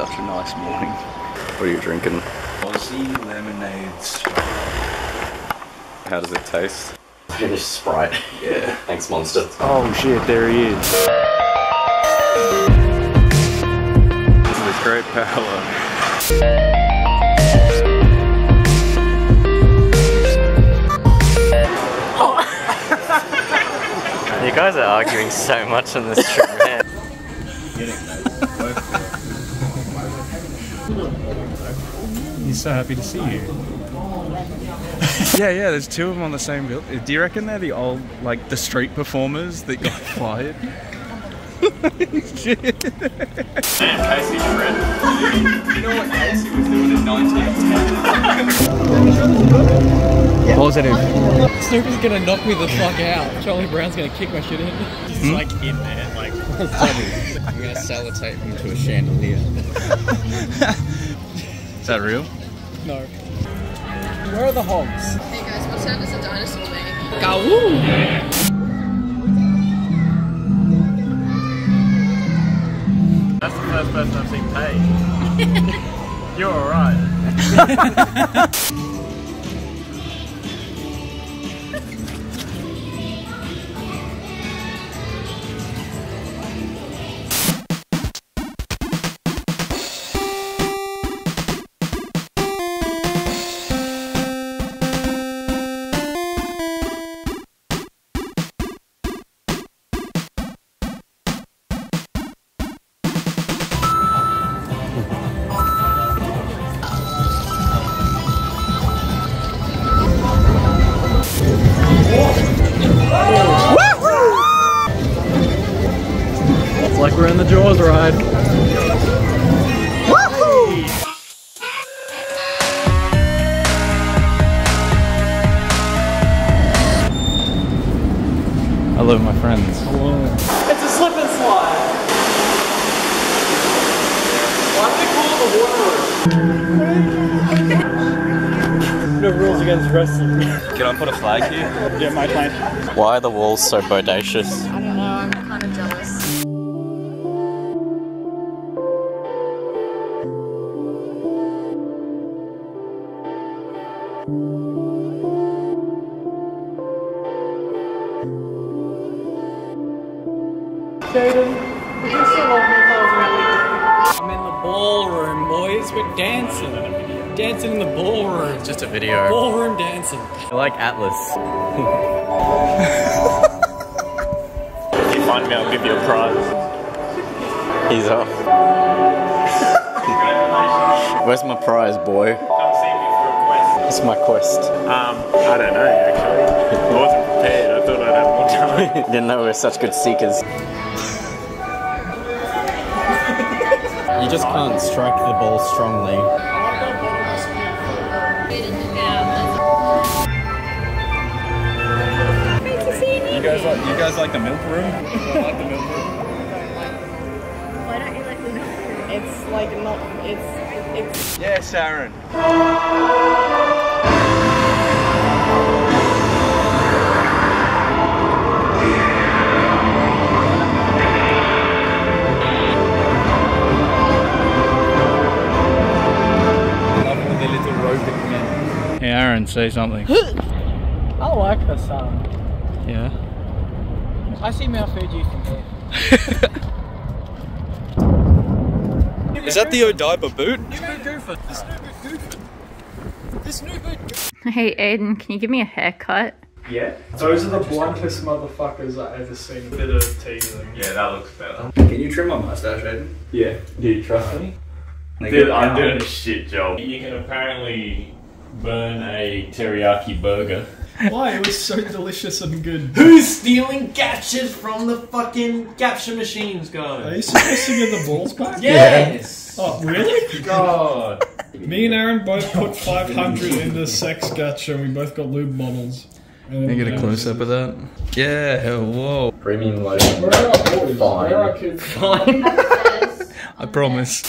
such a nice morning. What are you drinking? Aussie lemonade Sprite. How does it taste? Finish Sprite. Yeah. Thanks, Monster. Oh shit, there he is. With great power. You guys are arguing so much on this trip, man. He's so happy to see you. Yeah, there's two of them on the same bill. Do you reckon they're the old, like, the street performers that got fired? Shit. Damn, Casey's friend. You know what Casey was doing in 1910? Positive. Snoopy's gonna knock me the fuck out. Charlie Brown's gonna kick my shit in. He's like in there, like. I'm gonna sellotape him to a chandelier. Is that real? No. Where are the hogs? Hey guys, what sound does a dinosaur make? Gawoo! That's the first person I've seen pay. You're alright. It's like we're in the Jaws ride. I love my friends. Hello. It's a slip and slide. Why do they call it the water room? No rules against wrestling. Can I put a flag here? Yeah, my plane. Why are the walls so bodacious? I don't know, I'm kind of jealous. Jaden, would you still love me if I was really? I'm in the ballroom, boys. We're dancing. Dancing in the ballroom. It's just a video. Ballroom dancing. I like Atlas. If you find me, I'll give you a prize. He's off. Where's my prize, boy? Come see me for a quest. It's my quest. I don't know actually. I wasn't prepared. I thought I'd have more time. Didn't know we were such good seekers. You just can't strike the ball strongly. You guys like the milk room? I like the milk room. Why don't you like the milk room? It's like not. It's. Yes, Aaron. Hey Aaron, say something. I like the sun. Yeah. I see Mount Fuji from here. Is that the Odaiba boot? Hey Aiden, can you give me a haircut? Yeah. Those are the bluntest motherfuckers I've ever seen. Bit of teasing. Yeah, that looks better. Can you trim my mustache, Aiden? Yeah. Do you trust me? Dude, I'm doing a shit job. You can apparently burn a teriyaki burger. Why? It was so delicious and good. Who's stealing gachas from the fucking gacha machines, Are guys? you supposed to get the balls back? Yes! Oh, really? God. Me and Aaron both put 500 into sex gacha and we both got lube bottles. Can you get a close up of that? Yeah, whoa. Premium lotion. Where are our boys? Where are our kids? Fine. I promise.